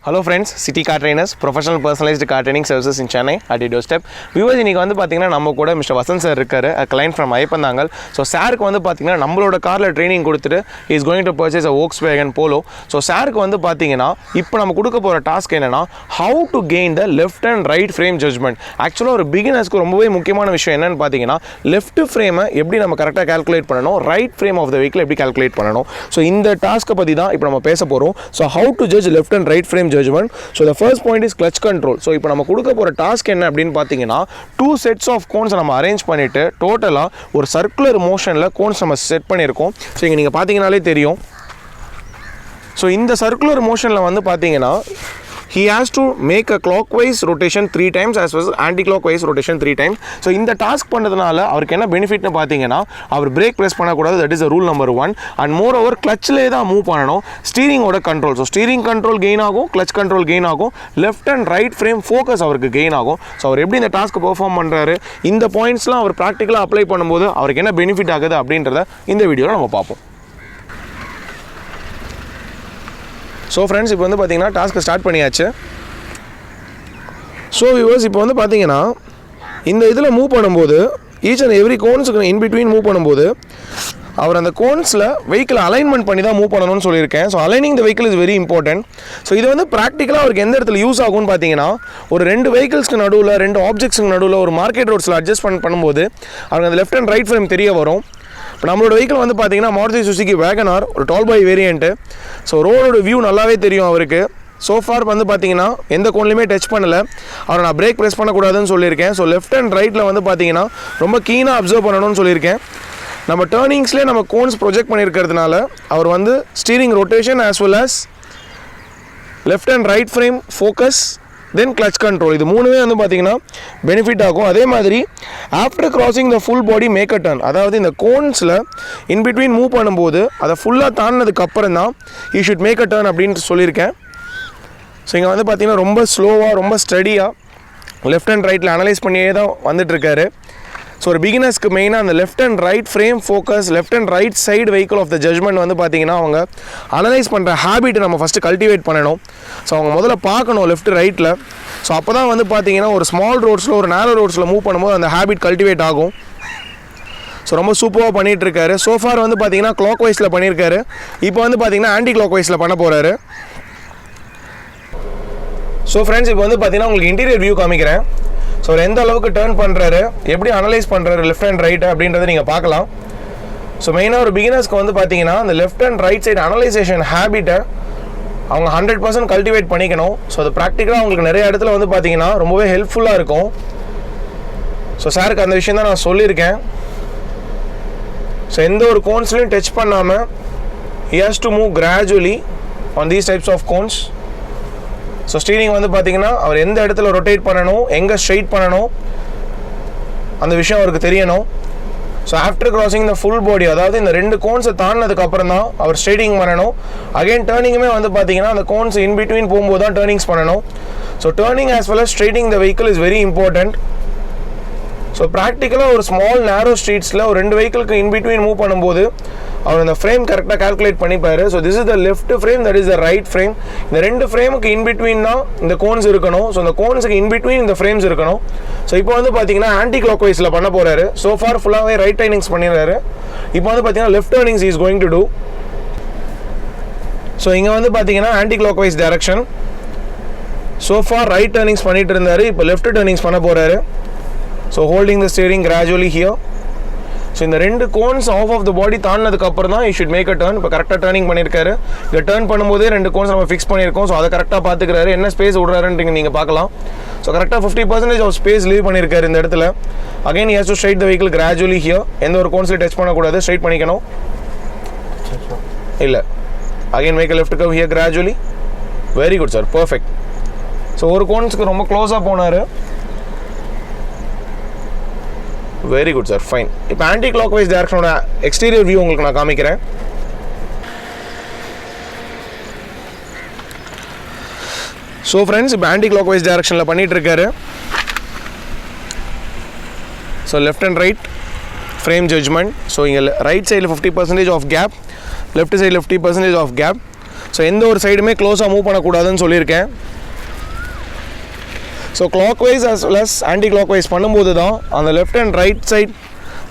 Hello friends, City Car Trainers, professional personalized car training services in Chennai at your doorstep. Viewers, இன்னைக்கு வந்து பாத்தீங்கன்னா நம்ம கூட mister Vasanth sir இருக்காரு, a client from Iyyappanthangal. So சாருக்கு வந்து பாத்தீங்கன்னா நம்மளோட கார்ல ட்ரெய்னிங் கொடுத்துட்டு he is going to purchase a Volkswagen Polo. So சாருக்கு வந்து பாத்தீங்கன்னா இப்போ நம்ம கொடுக்க போற டாஸ்க் என்னன்னா how to gain the left and right frame judgment. ஆக்சுவலா ஒரு பிகினர்ஸ்க்கு ரொம்பவே முக்கியமான விஷயம் என்னன்னு பாத்தீங்கன்னா லெஃப்ட் ஃப்ரேமை எப்படி நம்ம கரெக்ட்டா கால்குலேட் பண்ணனும், right frame of the vehicle எப்படி கால்குலேட் பண்ணனும். So இந்த டாஸ்கை பத்தி தான் இப்போ நம்ம பேச போறோம். So how to judge left and right frame judgment. So the first point is clutch control. So இப்போ நம்ம கொடுக்க போற டாஸ்க் என்ன அப்படினு பாத்தீங்கன்னா 2 sets of cones நம்ம அரேஞ்ச் பண்ணிட்டு டோட்டலா ஒரு சர்க்குலர் மோஷன்ல கோன்ஸ் நம்ம செட் பண்ணியிருக்கோம். ஸோ இங்க நீங்க பாத்தீங்கனாலே தெரியும். ஸோ இந்த சர்க்குலர் மோஷன்ல வந்து பாத்தீங்கன்னா he has to make a clockwise rotation 3 times as well as anti-clockwise rotation 3 times. So இந்த டாஸ்க் பண்ணதுனால அவருக்கு என்ன பெனிஃபிட்னு பார்த்தீங்கன்னா அவர் பிரேக் ப்ரெஸ் பண்ணக்கூடாது, that is rule number 1. And moreover கிளச்சிலே தான் மூவ் பண்ணணும். ஸ்டீரிங்கோட control, so steering control gain ஆகும், கிளச் கண்ட்ரோல் கெயின் ஆகும், left and right frame focus அவருக்கு கெயின் ஆகும். ஸோ அவர் எப்படி இந்த டாஸ்க்கு பெர்ஃபார்ம் பண்ணுறாரு, இந்த பாயிண்ட்ஸ்லாம் அவர் ப்ராக்டிக்கலாக அப்ளை பண்ணும்போது அவருக்கு என்ன பெனிஃபிட் ஆகுது அப்படின்றத இந்த வீடியோவில் நம்ம பார்ப்போம். ஸோ ஃப்ரெண்ட்ஸ், இப்போ வந்து பார்த்தீங்கன்னா டாஸ்க்கு ஸ்டார்ட் பண்ணியாச்சு. ஸோ வியூவர்ஸ், இப்போ வந்து பார்த்தீங்கன்னா இந்த இதில் மூவ் பண்ணும்போது ஈச் அண்ட் எவ்ரி கோன்ஸுக்கு இன் பிட்வீன் மூவ் பண்ணும்போது அவர் அந்த கோன்ஸில் வெஹிக்கிள் அலைன்மெண்ட் பண்ணி தான் மூவ் பண்ணணும்னு சொல்லியிருக்கேன். So aligning the vehicle is very important. So இது வந்து ப்ராக்டிக்கலாக அவருக்கு எந்த இடத்துல யூஸ் ஆகும்னு பார்த்தீங்கன்னா ஒரு 2 வெஹிக்கிள்ஸ்க்கு நடுவில் 2 ஆப்ஜெக்ட்ஸ்க்கு நடுவில் ஒரு மார்க்கெட் ரோட்ஸில் அட்ஜஸ்ட் பண்ணும்போது அவருக்கு அந்த லெஃப்ட் அண்ட் ரைட் ஃப்ரேம் தெரிய வரும். இப்போ நம்மளோட வெஹிக்கிள் வந்து பார்த்தீங்கன்னா மாருதி சுசுகி வேகனார், ஒரு 12 வேரியண்ட்டு. ஸோ ரோடோட வியூ நல்லாவே தெரியும் அவருக்கு. சோஃபார் வந்து பார்த்தீங்கன்னா எந்த கோன்லையுமே டச் பண்ணலை. அவரை நான் பிரேக் ப்ரெஸ் பண்ணக்கூடாதுன்னு சொல்லியிருக்கேன். ஸோ லெஃப்ட் அண்ட் ரைட்டில் வந்து பார்த்தீங்கன்னா ரொம்ப கீனாக அப்சர்வ் பண்ணணும்னு சொல்லியிருக்கேன். நம்ம டேர்னிங்ஸ்லேயே நம்ம கோன்ஸ் ப்ரொஜெக்ட் பண்ணியிருக்கிறதுனால அவர் வந்து steering rotation as well as left and right frame focus then clutch control, இது மூணுமே வந்து பார்த்தீங்கன்னா பெனிஃபிட் ஆகும். அதே மாதிரி after crossing the full body make a turn, அதாவது இந்த கோன்ஸில் இன்பிட்வீன் மூவ் பண்ணும்போது அதை ஃபுல்லாக தாண்டினதுக்கு அப்புறம் தான் you should make a turn அப்படின்ட்டு சொல்லியிருக்கேன். ஸோ இங்கே வந்து பார்த்தீங்கன்னா ரொம்ப ஸ்லோவாக ரொம்ப ஸ்டடியாக லெஃப்ட் அண்ட் ரைட்டில் அனலைஸ் பண்ணியே தான் வந்துட்டுருக்காரு. ஸோ ஒரு பிகினர்ஸ்க்கு மெயினாக அந்த left and right frame focus, left and right side vehicle of the judgement வந்து பார்த்தீங்கன்னா அவங்க அனலைஸ் பண்ணுற ஹேபிட்டை நம்ம ஃபஸ்ட்டு கல்டிவேட் பண்ணணும். ஸோ அவங்க முதல்ல பார்க்கணும் லெஃப்ட் ரைட்டில். ஸோ அப்போ தான் வந்து பார்த்தீங்கன்னா ஒரு ஸ்மால் ரோட்ஸில் ஒரு நேரோ ரோட்ஸில் மூவ் பண்ணும்போது அந்த ஹேபிட் கல்டிவேட் ஆகும். ஸோ ரொம்ப சூப்பராக பண்ணிகிட்ருக்காரு. சோஃபார் வந்து பார்த்தீங்கன்னா கிளாக் வைஸில் பண்ணியிருக்காரு. இப்போ வந்து பார்த்தீங்கன்னா ஆன்டி கிளாக் வைஸில் பண்ண போகிறாரு. ஸோ ஃப்ரெண்ட்ஸ், இப்போ வந்து பார்த்தீங்கன்னா உங்களுக்கு இன்டீரியர் வியூ காமிக்கிறேன். ஸோ அவர் எந்த அளவுக்கு டர்ன் பண்ணுறாரு, எப்படி அனலைஸ் பண்ணுறாரு லெஃப்ட் அண்ட் ரைட்டு அப்படின்றத நீங்கள் பார்க்கலாம். ஸோ மெயினாக ஒரு பிகினர்ஸ்க்கு வந்து பார்த்தீங்கன்னா அந்த left and right side analysation ஹேபிட்டை அவங்க 100% கல்டிவேட் பண்ணிக்கணும். ஸோ அது ப்ராக்டிக்கலாக அவங்களுக்கு நிறைய இடத்துல வந்து பார்த்தீங்கன்னா ரொம்பவே ஹெல்ப்ஃபுல்லாக இருக்கும். ஸோ சாருக்கு அந்த விஷயம் தான் நான் சொல்லியிருக்கேன். ஸோ எந்த ஒரு கோன்ஸ்லையும் டச் பண்ணாமல் he has to move gradually on these types of cones. So steering வந்து பார்த்தீங்கன்னா அவர் எந்த இடத்துல ரொட்டேட் பண்ணணும், எங்கே ஸ்ட்ரைட் பண்ணணும், அந்த விஷயம் அவருக்கு தெரியணும். So after crossing the full பாடி, அதாவது இந்த 2 கோன்ஸை தாண்டினதுக்கு அப்புறம் தான் அவர் ஸ்ட்ரைட்டிங் பண்ணணும். அகைன் டேர்னிங்குமே வந்து பார்த்தீங்கன்னா அந்த கோன்ஸ் இன் பிட்வீன் போகும்போது தான் டேர்னிங்ஸ் பண்ணணும். So turning as well as straighting the vehicle is very important. So ப்ராக்டிக்கலாக ஒரு ஸ்மால் நேரோ ஸ்ட்ரீட்ஸில் ஒரு 2 வெஹிக்கிளுக்கு இன் பிட்வீன் மூவ் பண்ணும்போது அவர் இந்த ஃப்ரேம் கரெக்டாக கால்குலேட் பண்ணிப்பார். So this is the left frame, that is the right frame. இந்த 2 ஃப்ரேமுக்கு இன் பிட்வீன் தான் இந்த கோன்ஸ் இருக்கணும். ஸோ இந்த கோன்ஸுக்கு இன் பிட்வீன் இந்த ஃப்ரேம்ஸ் இருக்கணும். ஸோ இப்போ வந்து பார்த்தீங்கன்னா ஆன்டி கிளாக் வைஸில் பண்ண போகிறாரு. ஸோ ஃபார் ஃபுல்லாகவே ரைட் டர்னிங்ஸ் பண்ணிடுறாரு. இப்போ வந்து பார்த்தீங்கன்னா left turnings is going to do. So இங்கே வந்து பார்த்தீங்கன்னா anti clock wise direction. So for right turnings பண்ணிட்டு இருந்தார், இப்போ லெஃப்ட் டர்னிங்ஸ் பண்ண போகிறாரு. So holding the steering gradually here. So இந்த 2 கோன்ஸ் ஆஃப் த பாடி தாண்டினதுக்கு அப்புறம் தான் you should make a turn. இப்போ கரெக்டாக டர்னிங் பண்ணியிருக்காரு. இதை டர்ன் பண்ணும்போதே 2 கோன்ஸ் நம்ம ஃபிக்ஸ் பண்ணியிருக்கோம். ஸோ அதை கரெக்டாக பார்த்துக்கிறாரு, என்ன ஸ்பேஸ் விடுறாருன்னு நீங்கள் பார்க்கலாம். ஸோ கரெக்டாக 50% ஆஃப் ஸ்பேஸ் லீவ் பண்ணியிருக்காரு இந்த இடத்துல. Again he has to straight the vehicle gradually here. எந்த ஒரு கோன்ஸ்லையும் டச் பண்ணக்கூடாது, ஸ்ட்ரைட் பண்ணிக்கணும். இல்லை, again make a left curve here gradually. Very good sir, perfect. So ஒரு கோன்ஸுக்கு ரொம்ப க்ளோஸாக போனார். Very good sir, fine. இப்போ ஆன்டி கிளாக் வைஸ் டைரக்ஷனோட எக்ஸ்டீரியர் வியூ உங்களுக்கு நான் காமிக்கிறேன். ஸோ ஃப்ரெண்ட்ஸ், இப்போ ஆன்டி கிளாக் வைஸ் டைரக்ஷனில் பண்ணிகிட்டு இருக்காரு. So left and right frame judgement. So இங்கே ரைட் சைடில் 50% ஆஃப் கேப், லெஃப்ட் சைடில் 50% ஆஃப் கேப். ஸோ எந்த ஒரு சைடுமே க்ளோஸாக மூவ் பண்ணக்கூடாதுன்னு சொல்லியிருக்கேன். So clockwise as well as anticlockwise பண்ணும்போது தான் அந்த லெஃப்ட் அண்ட் ரைட் சைட்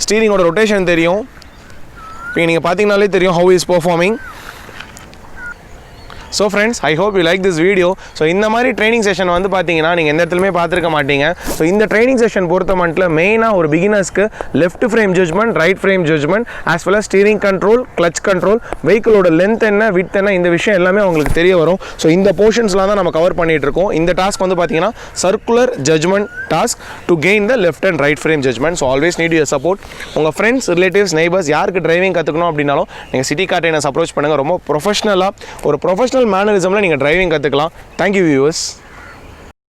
ஸ்டீரிங்கோட ரொட்டேஷன் தெரியும். இப்போ நீங்கள் பார்த்தீங்கனாலே தெரியும் how is performing. So friends, I hope you like this video. So இந்த மாதிரி ட்ரைனிங் செஷன் வந்து பார்த்தீங்கன்னா நீங்கள் எந்த இடத்துலையுமே பார்த்துருக்க மாட்டீங்க. ஸோ இந்த ட்ரைனிங் செஷன் பொறுத்த மட்டும் மெயினாக ஒரு பிகினர்ஸ்க்கு left frame judgement, right frame judgement, as well as steering control, clutch control, வெஹிக்கிளோட லென்த் என்ன, வித் என்ன, இந்த விஷயம் எல்லாமே உங்களுக்கு தெரிய வரும். ஸோ இந்த போர்ஷன்ஸ்லாம் தான் நம்ம கவர் பண்ணிகிட்டு இருக்கோம். இந்த டாஸ்க் வந்து பார்த்தீங்கன்னா circular judgement task to gain the left and right frame judgement. So always need your support. உங்கள் ஃப்ரெண்ட்ஸ், ரிலேட்டிவ்ஸ், நெய்பர்ஸ் யாருக்கு டிரைவிங் கற்றுக்கணும் அப்படின்னாலும் நீங்கள் சிட்டி கார் ட்ரெயினர்ஸ் அப்ரோச் பண்ணுங்கள். ரொம்ப ப்ரொஃபஷனலாக ஒரு ப்ரொஃபஷனல் மேனரிசமில் நீங்கள் டிரைவிங் கற்றுக்கலாம். Thank you viewers.